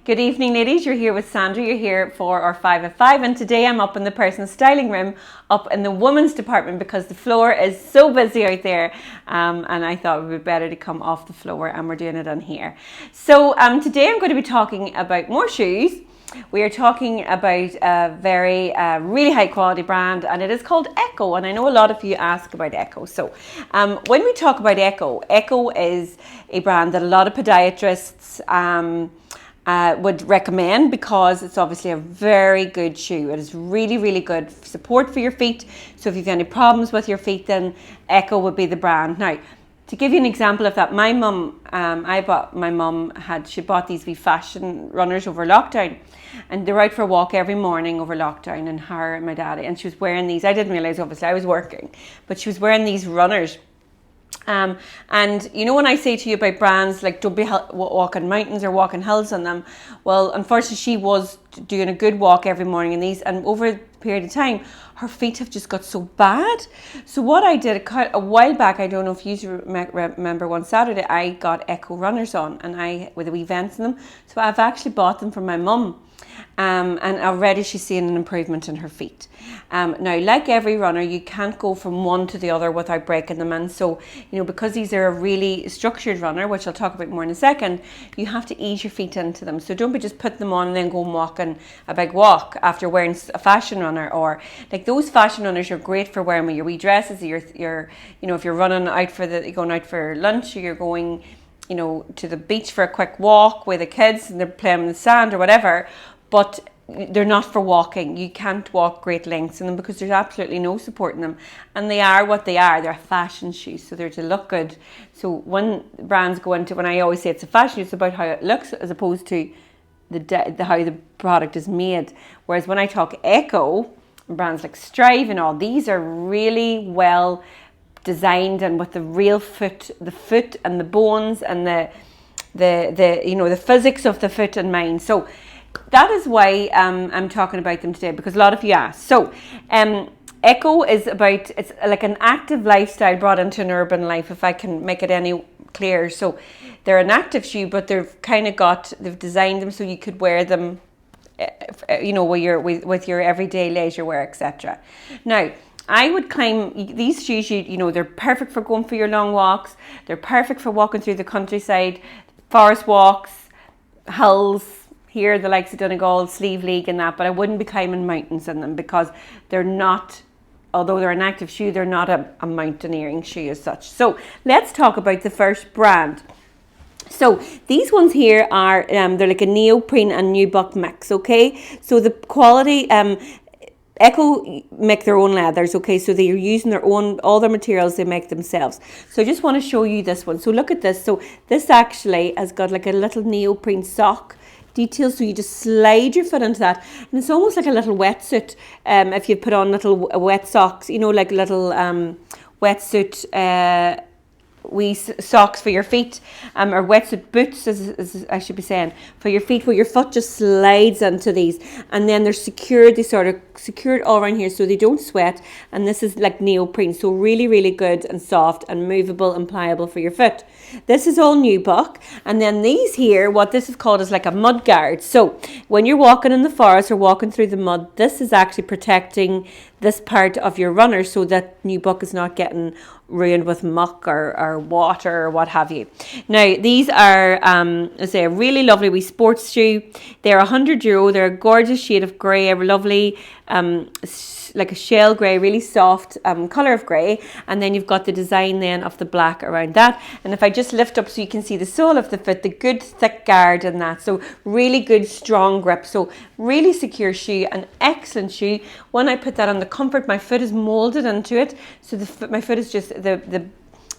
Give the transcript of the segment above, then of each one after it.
Good evening, ladies. You're here with Sandra. You're here for our 5 at 5, and today I'm up in the personal styling room, up in the women's department, because the floor is so busy out there, and I thought it would be better to come off the floor, and we're doing it on here. So today I'm going to be talking about more shoes. We are talking about a very really high quality brand, and it is called Ecco, and I know a lot of you ask about Ecco. So when we talk about Ecco, Ecco is a brand that a lot of podiatrists would recommend, because it's obviously a very good shoe. It is really, really good support for your feet. So if you've any problems with your feet, then Ecco would be the brand. Now, to give you an example of that, my mum, she bought these wee fashion runners over lockdown, and they're out for a walk every morning over lockdown, and her and my daddy, and she was wearing these. I didn't realise, obviously I was working, but she was wearing these runners. And you know, when I say to you about brands like don't be walking mountains or walking hills on them, well, unfortunately she was doing a good walk every morning in these, and over a period of time her feet have just got so bad. So what I did a while back, I don't know if you remember, one Saturday I got Ecco runners on, and with the wee vents in them, so I've actually bought them for my mum. And already she's seeing an improvement in her feet. Now, like every runner, you can't go from one to the other without breaking them in. So, you know, because these are a really structured runner, which I'll talk about more in a second, you have to ease your feet into them. So don't be just putting them on and then go and walking a big walk after wearing a fashion runner. Or like those fashion runners are great for wearing with your wee dresses. Your you know, if you're running out you're going out for lunch, or you're going, you know, to the beach for a quick walk with the kids and they're playing in the sand or whatever. But they're not for walking. You can't walk great lengths in them because there's absolutely no support in them. And they are what they are. They're fashion shoes, so they're to look good. So when brands go into, when I always say it's a fashion, it's about how it looks as opposed to how the product is made. Whereas when I talk Ecco, brands like Strive and all, these are really well designed and with the real foot, the foot and the bones and the you know, the physics of the foot in mind. So that is why I'm talking about them today, because a lot of you ask. So Ecco is about, it's like an active lifestyle brought into an urban life, if I can make it any clearer. So they're an active shoe, but they've designed them so you could wear them, you know, with your everyday leisure wear, etc. Now, I would claim these shoes, you know, they're perfect for going for your long walks. They're perfect for walking through the countryside, forest walks, hills. Here, the likes of Donegal, Sleeve League and that, but I wouldn't be climbing mountains in them, because they're not, although they're an active shoe, they're not a mountaineering shoe as such. So let's talk about the first brand. So these ones here are, they're like a neoprene and nubuck mix, okay? So the quality, Ecco make their own leathers, okay? So they're using all their materials they make themselves. So I just want to show you this one. So look at this. So this actually has got like a little neoprene sock detail, so you just slide your foot into that, and it's almost like a little wetsuit. If you put on little wet socks, you know, like little wetsuit wee socks for your feet, or wetsuit boots, as I should be saying, for your feet, where your foot just slides into these, and then they're secured. They sort of secured all around here so they don't sweat, and this is like neoprene, so really, really good and soft and movable and pliable for your foot. This is all nubuck, and then these here, what this is called is like a mud guard. So when you're walking in the forest or walking through the mud, this is actually protecting this part of your runner so that nubuck is not getting ruined with muck or water or what have you. Now these are I say a really lovely wee sports shoe. They're €100. They're a gorgeous shade of grey, a lovely like a shell grey, really soft colour of grey, and then you've got the design then of the black around that. And if I just lift up so you can see the sole of the foot, the good thick guard in that, so really good strong grip, so really secure shoe, an excellent shoe. When I put that on the comfort, my foot is moulded into it, so my foot is just the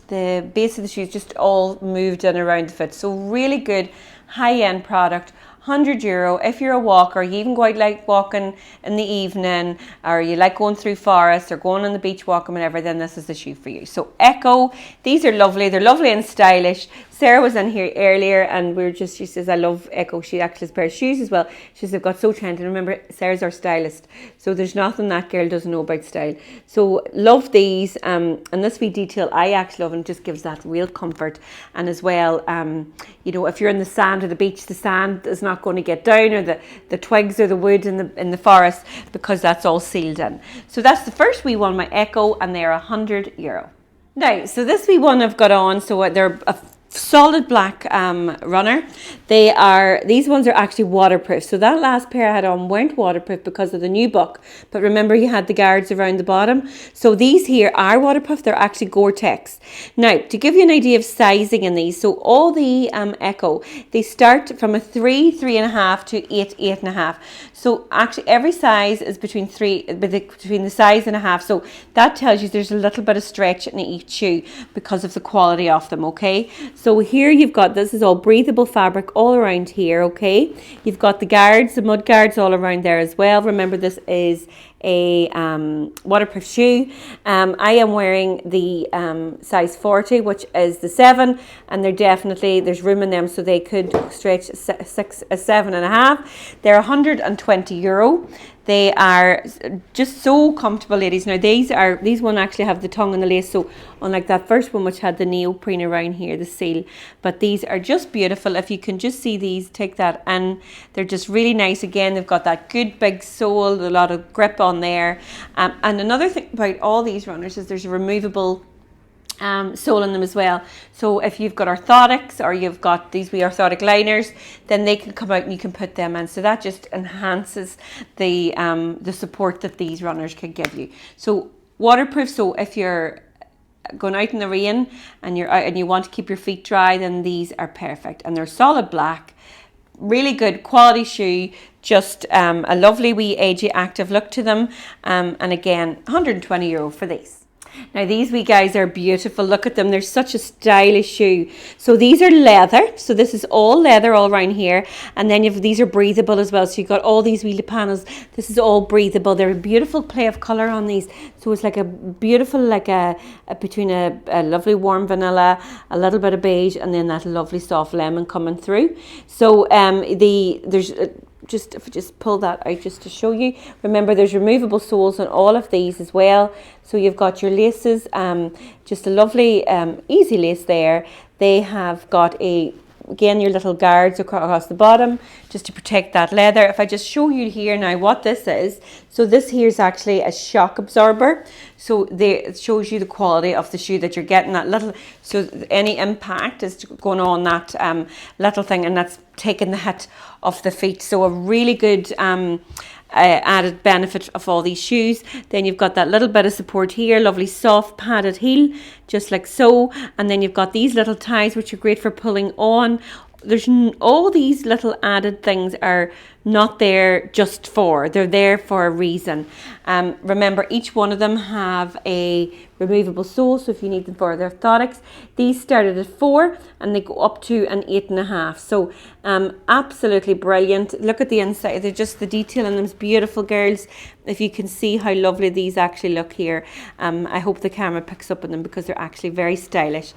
base of the shoe is just all moved in around the foot. So really good high-end product. €100. If you're a walker, you even go out like walking in the evening, or you like going through forests or going on the beach walking, whatever, then this is the shoe for you. So Ecco, these are lovely. They're lovely and stylish. Sarah was in here earlier and she says, I love Ecco. She actually has a pair of shoes as well. She says, they've got so trendy. And remember, Sarah's our stylist. So there's nothing that girl doesn't know about style. So love these. And this wee detail I actually love, and just gives that real comfort. And as well, you know, if you're in the sand or the beach, the sand is not going to get down, or the twigs or the wood in the forest, because that's all sealed in. So that's the first wee one, my Ecco, and they're €100. Now, so this wee one I've got on, so they're a solid black runner. These ones are actually waterproof. So that last pair I had on weren't waterproof because of the new buck, but remember you had the guards around the bottom. So these here are waterproof. They're actually Gore-Tex. Now, to give you an idea of sizing in these, so all the Ecco, they start from a 3, 3.5 to 8, 8.5. So actually every size is between the size and a half. So that tells you there's a little bit of stretch in each shoe because of the quality of them, okay? So here you've got, this is all breathable fabric all around here, okay? You've got the guards, the mud guards all around there as well. Remember, this is a waterproof shoe. I am wearing the size 40, which is the 7, and there's room in them, so they could stretch a 7.5. They're €120. They are just so comfortable, ladies. Now these one actually have the tongue and the lace, so unlike that first one which had the neoprene around here, the seal, but these are just beautiful. If you can just see these, take that, and they're just really nice. Again, they've got that good big sole, a lot of grip on there. And another thing about all these runners is there's a removable sole in them as well. So if you've got orthotics, or you've got these wee orthotic liners, then they can come out and you can put them in. So that just enhances the support that these runners can give you. So waterproof. So if you're going out in the rain and you're out and you want to keep your feet dry, then these are perfect. And they're solid black, really good quality shoe. Just a lovely wee agey active look to them. And again, €120 for these. Now these wee guys are beautiful. Look at them. They're such a stylish shoe. So these are leather. So this is all leather all around here. And then these are breathable as well. So you've got all these wee panels. This is all breathable. They're a beautiful play of colour on these. So it's like a beautiful, like between a lovely warm vanilla, a little bit of beige, and then that lovely soft lemon coming through. So there's if I just pull that out just to show you. Remember, there's removable soles on all of these as well. So you've got your laces, just a lovely easy lace there. They have got again, your little guards across the bottom just to protect that leather. If I just show you here now what this is. So this here is actually a shock absorber. So it shows you the quality of the shoe that you're getting. That little, so any impact is going on that little thing, and that's taking the hit off the feet. So a really good added benefit of all these shoes. Then you've got that little bit of support here, lovely soft padded heel, just like so. And then you've got these little ties which are great for pulling on. There's all these little added things are not there just they're there for a reason. Remember, each one of them have a removable sole, so if you need them for their orthotics. These started at 4 and they go up to an 8.5. So absolutely brilliant. Look at the inside. They're just, the detail in them is beautiful, girls. If you can see how lovely these actually look here. I hope the camera picks up on them because they're actually very stylish.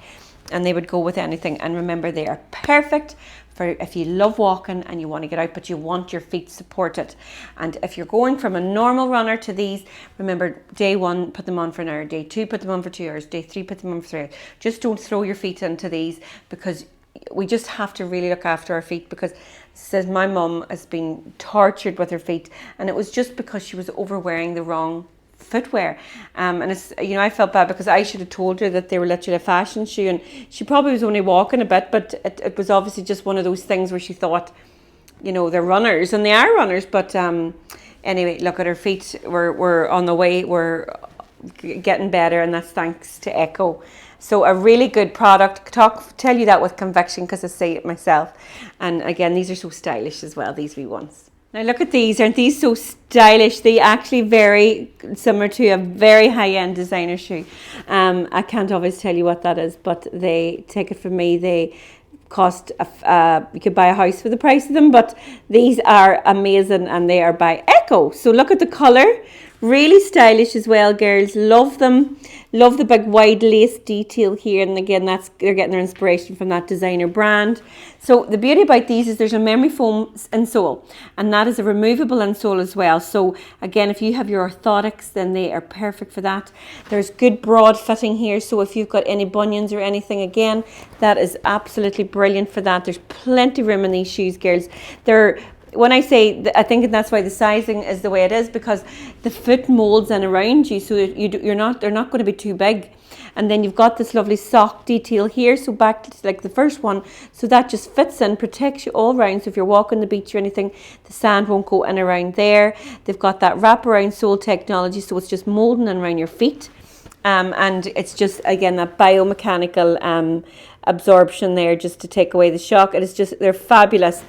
And they would go with anything. And remember, they are perfect for if you love walking and you want to get out, but you want your feet supported. And if you're going from a normal runner to these, remember, day 1, put them on for an hour. Day 2, put them on for 2 hours. Day 3, put them on for 3 hours. Just don't throw your feet into these, because we just have to really look after our feet. Because says my mum has been tortured with her feet, and it was just because she was overwearing the wrong footwear. And it's, you know, I felt bad because I should have told her that they were literally a fashion shoe, and she probably was only walking a bit, but it was obviously just one of those things where she thought, you know, they're runners, and they are runners. But anyway, look at her feet. We're on the way. We're getting better, and that's thanks to Ecco. So a really good product. Tell you that with conviction because I say it myself. And again, these are so stylish as well, these wee ones. Now look at these. Aren't these so stylish? They actually very similar to a very high-end designer shoe. I can't always tell you what that is, but they, take it from me, they cost, you could buy a house for the price of them, but these are amazing, and they are by Ecco. So look at the colour. Really stylish as well, girls. Love them. Love the big wide lace detail here. And again, they're getting their inspiration from that designer brand. So the beauty about these is there's a memory foam insole, and that is a removable insole as well. So again, if you have your orthotics, then they are perfect for that. There's good broad fitting here. So if you've got any bunions or anything, again, that is absolutely brilliant for that. There's plenty of room in these shoes, girls. When I say, I think that's why the sizing is the way it is, because the foot molds in around you, so they're not going to be too big. And then you've got this lovely sock detail here, so back to like the first one, so that just fits in, protects you all round. So if you're walking the beach or anything, the sand won't go in around there. They've got that wraparound sole technology, so it's just molding in around your feet. And it's just, again, that biomechanical absorption there, just to take away the shock. It is just, they're fabulous.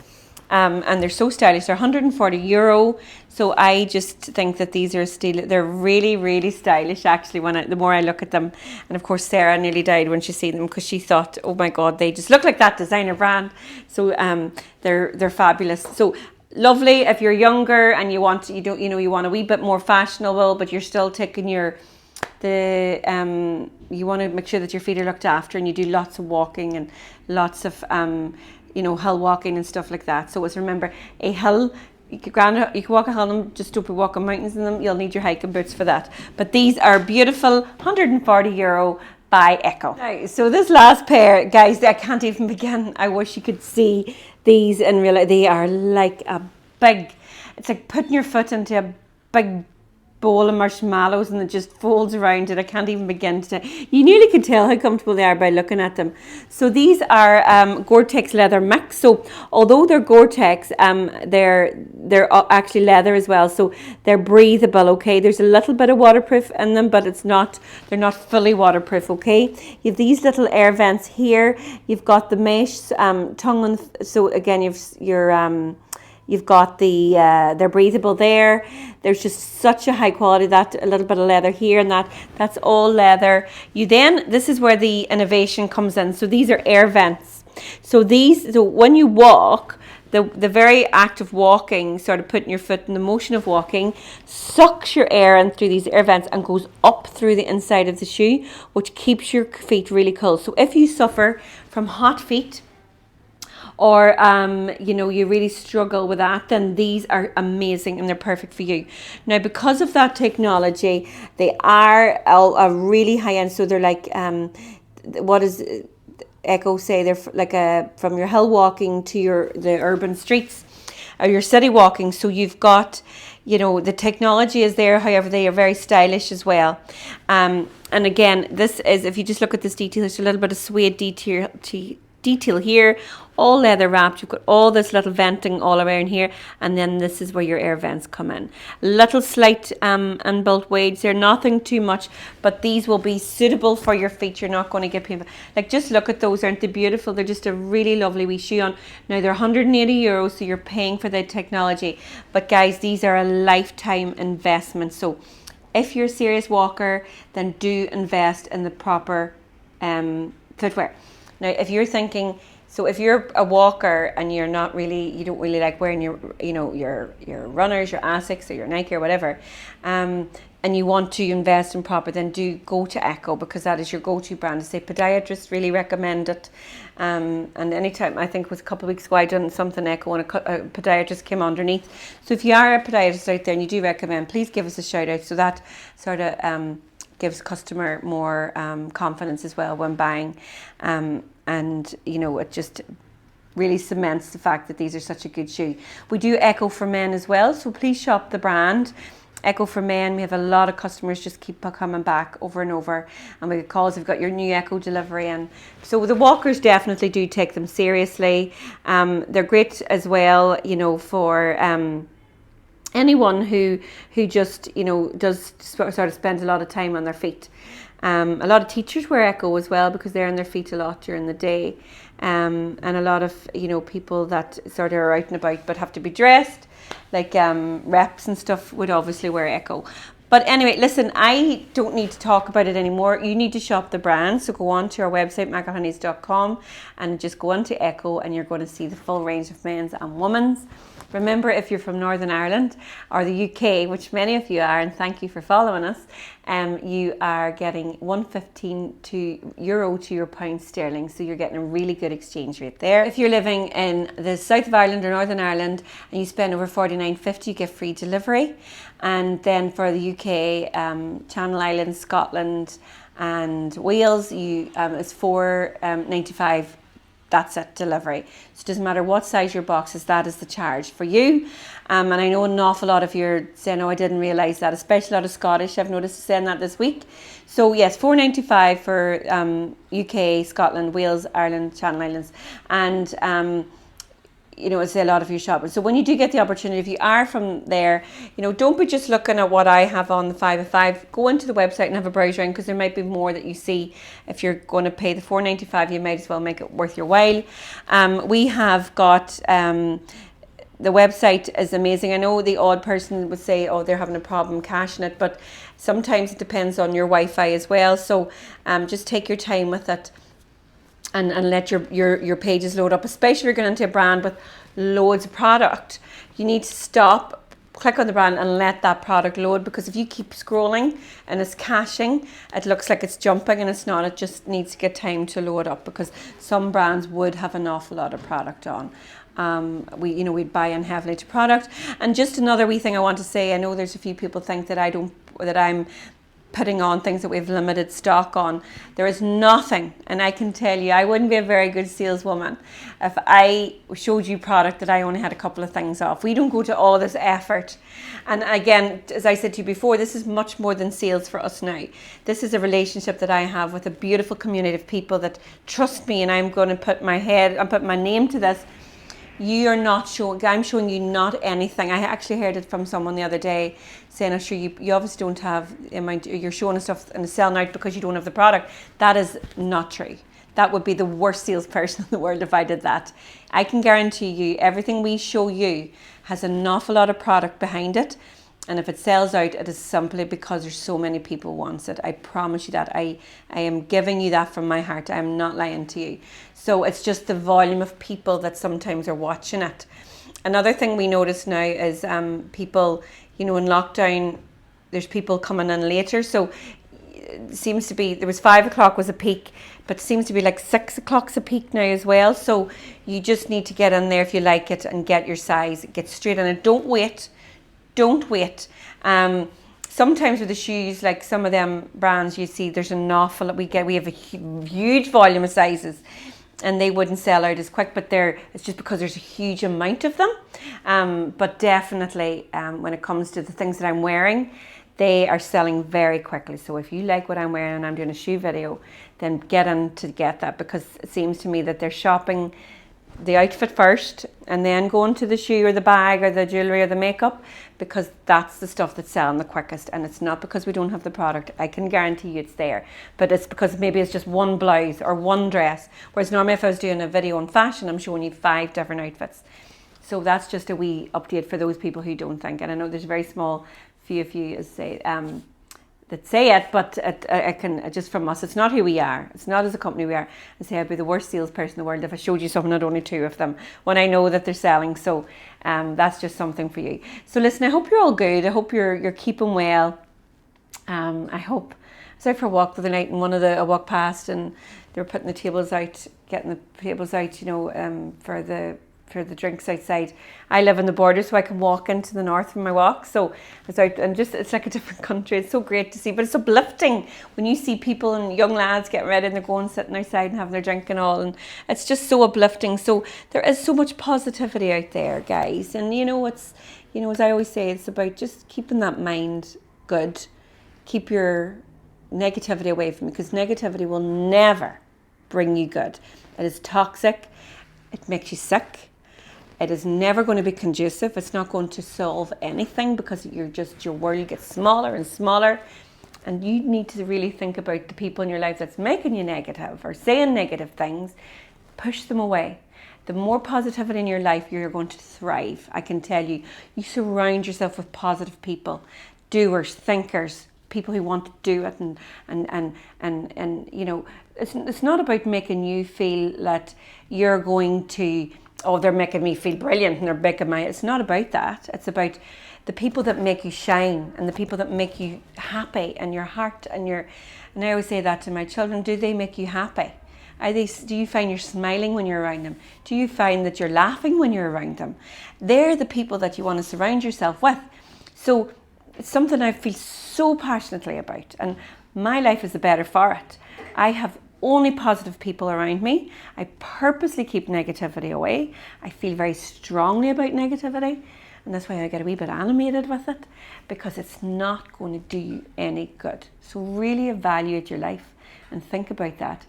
And they're so stylish. They're €140. So I just think that these are they're really, really stylish, actually, the more I look at them. And of course, Sarah nearly died when she seen them, because she thought, oh my God, they just look like that designer brand. So they're fabulous. So lovely if you're younger and you want a wee bit more fashionable, but you're still taking you want to make sure that your feet are looked after, and you do lots of walking and lots of hill walking and stuff like that. So always remember, a hill, you can walk a hill in them, just don't be walking mountains in them. You'll need your hiking boots for that. But these are beautiful, €140 by Ecco. Right, so this last pair, guys, I can't even begin. I wish you could see these in real life. They are like it's like putting your foot into a big bowl of marshmallows and it just folds around it. I can't even begin to. You nearly can tell how comfortable they are by looking at them. So these are Gore-Tex leather mix. So although they're Gore-Tex, they're actually leather as well. So they're breathable. Okay, there's a little bit of waterproof in them, but they're not fully waterproof. Okay, you have these little air vents here. You've got the mesh tongue on. So again, you've got they're breathable there. There's just such a high quality, a little bit of leather here, and that's all leather. This is where the innovation comes in. So these are air vents. So when you walk, the very act of walking, sort of putting your foot in the motion of walking, sucks your air in through these air vents and goes up through the inside of the shoe, which keeps your feet really cool. So if you suffer from hot feet, or you really struggle with that, then these are amazing and they're perfect for you. Now, because of that technology, they are a really high end. So they're like, what does Ecco say? They're like from your hill walking to the urban streets, or your city walking. So you've got, the technology is there. However, they are very stylish as well. And again, this is, if you just look at this detail, there's a little bit of suede detail here, all leather wrapped. You've got all this little venting all around here, and then this is where your air vents come in. Little slight inbuilt weights. They're nothing too much, but these will be suitable for your feet. You're not going to get painful. Like, just look at those. Aren't they beautiful? They're just a really lovely wee shoe on. Now, they're €180, so you're paying for the technology. But guys, these are a lifetime investment. So if you're a serious walker, then do invest in the proper footwear. Now, if you're thinking, so if you're a walker and you don't really like wearing your runners, your Asics or your Nike or whatever, and you want to invest in proper, then do go to Ecco, because that is your go-to brand. I say podiatrists really recommend it. And anytime, I think it was a couple of weeks ago, I done something Ecco and a podiatrist came underneath. So if you are a podiatrist out there and you do recommend, please give us a shout out. So that sort of gives customer more confidence as well when buying. And it just really cements the fact that these are such a good shoe. We do Ecco for men as well, so please shop the brand Ecco for men. We have a lot of customers just keep coming back over and over, and we get calls, we've got your new Ecco delivery. And so the walkers definitely do take them seriously. They're great as well, for anyone who just does sort of spend a lot of time on their feet. A lot of teachers wear Ecco as well, because they're on their feet a lot during the day, and a lot of people that sort of are out and about but have to be dressed, like reps and stuff, would obviously wear Ecco. But anyway, listen, I don't need to talk about it anymore. You need to shop the brand. So go on to our website, magalhoneys.com, and just go on to Ecco, and you're going to see the full range of men's and women's. Remember, if you're from Northern Ireland or the UK, which many of you are, and thank you for following us, you are getting 115 euro to your pound sterling, so you're getting a really good exchange rate there. If you're living in the south of Ireland or Northern Ireland and you spend over 49.50, you get free delivery. And then for the UK, Channel Islands, Scotland and Wales, it's 4.95. That's it, delivery. So it doesn't matter what size your box is, that is the charge for you. And I know an awful lot of you are saying, oh, I didn't realise that, especially a lot of Scottish, I've noticed saying that this week. So yes, 4.95 for UK, Scotland, Wales, Ireland, Channel Islands, and it's a lot of you shopping. So when you do get the opportunity, if you are from there, don't be just looking at what I have on the 5 of 5. Go into the website and have a browse around, because there might be more that you see. If you're going to pay the 4.95, you might as well make it worth your while. We have got the website is amazing. I know the odd person would say, oh, they're having a problem caching it, but sometimes it depends on your Wi-Fi as well. So just take your time with it. And let your pages load up, especially if you're going into a brand with loads of product. You need to stop, click on the brand and let that product load, because if you keep scrolling and it's caching, it looks like it's jumping, and it's not. It just needs to get time to load up, because some brands would have an awful lot of product on. We'd buy in heavily to product. And just another wee thing I want to say, I know there's a few people think that I'm putting on things that we have limited stock on. There is nothing, and I can tell you, I wouldn't be a very good saleswoman if I showed you product that I only had a couple of things off. We don't go to all this effort. And again, as I said to you before, this is much more than sales for us now. This is a relationship that I have with a beautiful community of people that trust me, and I'm going to put my name to this. I'm showing you not anything. I actually heard it from someone the other day saying, oh, sure, you obviously don't have amount, you're showing us stuff and selling out because you don't have the product. That is not true. That would be the worst salesperson in the world if I did that. I can guarantee you everything we show you has an awful lot of product behind it. And if it sells out, it is simply because there's so many people wants it. I promise you that. I am giving you that from my heart. I am not lying to you. So it's just the volume of people that sometimes are watching it. Another thing we notice now is people, in lockdown, there's people coming in later. So it seems to be, there was 5 o'clock was a peak, but it seems to be like 6 o'clock's a peak now as well. So you just need to get in there if you like it and get your size, get straight in it. Don't wait. Sometimes with the shoes, like some of them brands, you see there's an awful lot. We have a huge volume of sizes, and they wouldn't sell out as quick, but it's just because there's a huge amount of them. But definitely when it comes to the things that I'm wearing, they are selling very quickly. So if you like what I'm wearing and I'm doing a shoe video, then get in to get that, because it seems to me that they're shopping the outfit first and then going to the shoe or the bag or the jewellery or the makeup, because that's the stuff that's selling the quickest. And it's not because we don't have the product. I can guarantee you it's there, but it's because maybe it's just one blouse or one dress, whereas normally if I was doing a video on fashion, I'm showing you 5 different outfits. So that's just a wee update for those people who don't think. And I know there's a very small few of you that say it, but I can just from us, it's not who we are. It's not as a company we are. I say I'd be the worst salesperson in the world if I showed you something at only 2 of them when I know that they're selling. So that's just something for you. So listen, I hope you're all good. I hope you're keeping well. I hope. I was out for a walk the other night, and I walked past, and they were putting the tables out, getting the tables out, for the drinks outside. I live on the border, so I can walk into the north from my walk. So it's out, and it's like a different country. It's so great to see, but it's uplifting when you see people and young lads getting ready and they're going sitting outside and having their drink and all, and it's just so uplifting. So there is so much positivity out there, guys. And it's as I always say, it's about just keeping that mind good. Keep your negativity away from you, because negativity will never bring you good. It is toxic. It makes you sick. It is never going to be conducive. It's not going to solve anything, because your world gets smaller and smaller. And you need to really think about the people in your life that's making you negative or saying negative things. Push them away. The more positivity in your life, you're going to thrive. I can tell you. You surround yourself with positive people, doers, thinkers, people who want to do it, and it's not about making you feel that you're going to oh, they're making me feel brilliant and they're making my, it's not about that. It's about the people that make you shine and the people that make you happy and your heart and your, and I always say that to my children, do they make you happy? Do you find you're smiling when you're around them? Do you find that you're laughing when you're around them? They're the people that you want to surround yourself with. So it's something I feel so passionately about, and my life is the better for it. I have only positive people around me. I purposely keep negativity away. I feel very strongly about negativity, and that's why I get a wee bit animated with it, because it's not going to do you any good. So really evaluate your life and think about that.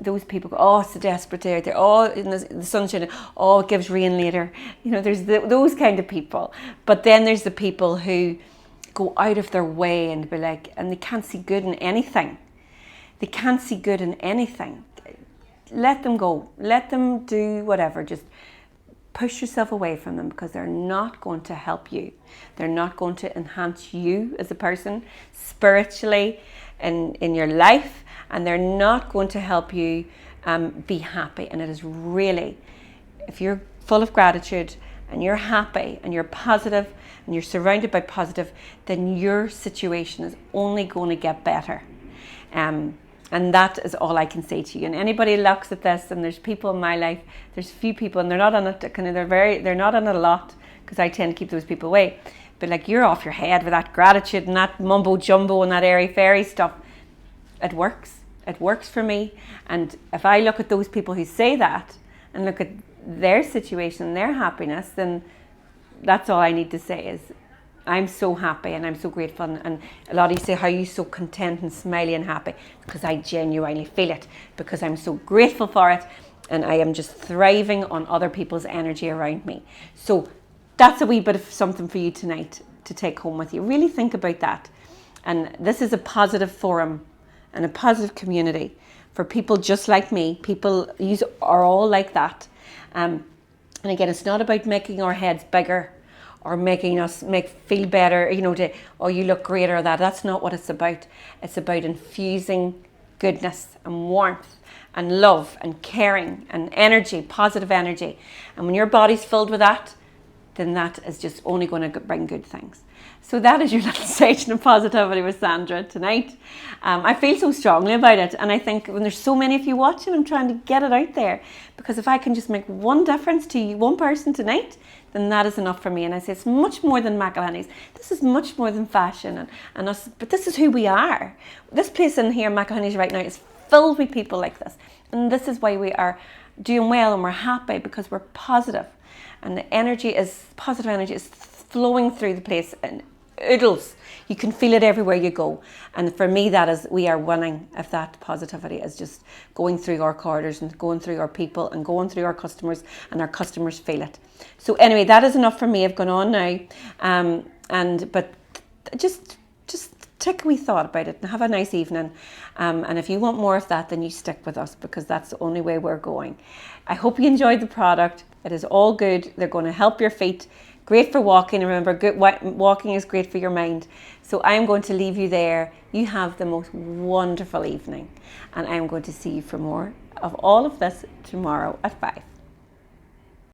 Those people go, oh, it's so desperate day out there, oh, in the sunshine, oh, it gives rain later. You know, there's those kind of people. But then there's the people who go out of their way and be like, and they can't see good in anything. They can't see good in anything. Let them go. Let them do whatever. Just push yourself away from them, because they're not going to help you. They're not going to enhance you as a person spiritually in your life, and they're not going to help you be happy. And it is really, if you're full of gratitude and you're happy and you're positive and you're surrounded by positive, then your situation is only going to get better. And that is all I can say to you. And anybody looks at this, and there's people in my life, there's few people, and they're not on it, they're not on it a lot, because I tend to keep those people away. But like, you're off your head with that gratitude and that mumbo jumbo and that airy fairy stuff. It works. It works for me. And if I look at those people who say that and look at their situation, their happiness, then that's all I need to say is, I'm so happy and I'm so grateful. And a lot of you say, how are you so content and smiley and happy? Because I genuinely feel it, because I'm so grateful for it, and I am just thriving on other people's energy around me. So that's a wee bit of something for you tonight to take home with you. Really think about that. And this is a positive forum and a positive community for people just like me. People, you are all like that. And again, it's not about making our heads bigger or making us feel better, you know, oh, you look great or that. That's not what it's about. It's about infusing goodness and warmth and love and caring and energy, positive energy. And when your body's filled with that, then that is just only going to bring good things. So that is your little station of positivity with Sandra tonight. I feel so strongly about it, and I think when there's so many of you watching, I'm trying to get it out there, because if I can just make one difference to you, one person tonight, then that is enough for me. And I say it's much more than McElhenny's. This is much more than fashion and us, but this is who we are. This place in here, McElhenny's right now, is filled with people like this, and this is why we are doing well and we're happy, because we're positive. And the energy is, positive energy is flowing through the place and oodles. You can feel it everywhere you go. And for me, that is, we are winning if that positivity is just going through our corridors and going through our people and going through our customers, and our customers feel it. So anyway, that is enough for me. I've gone on now. But just take a wee thought about it and have a nice evening. And if you want more of that, then you stick with us, because that's the only way we're going. I hope you enjoyed the product. It is all good. They're going to help your feet. Great for walking. Remember, good walking is great for your mind. So I'm going to leave you there. You have the most wonderful evening. And I'm going to see you for more of all of this tomorrow at 5.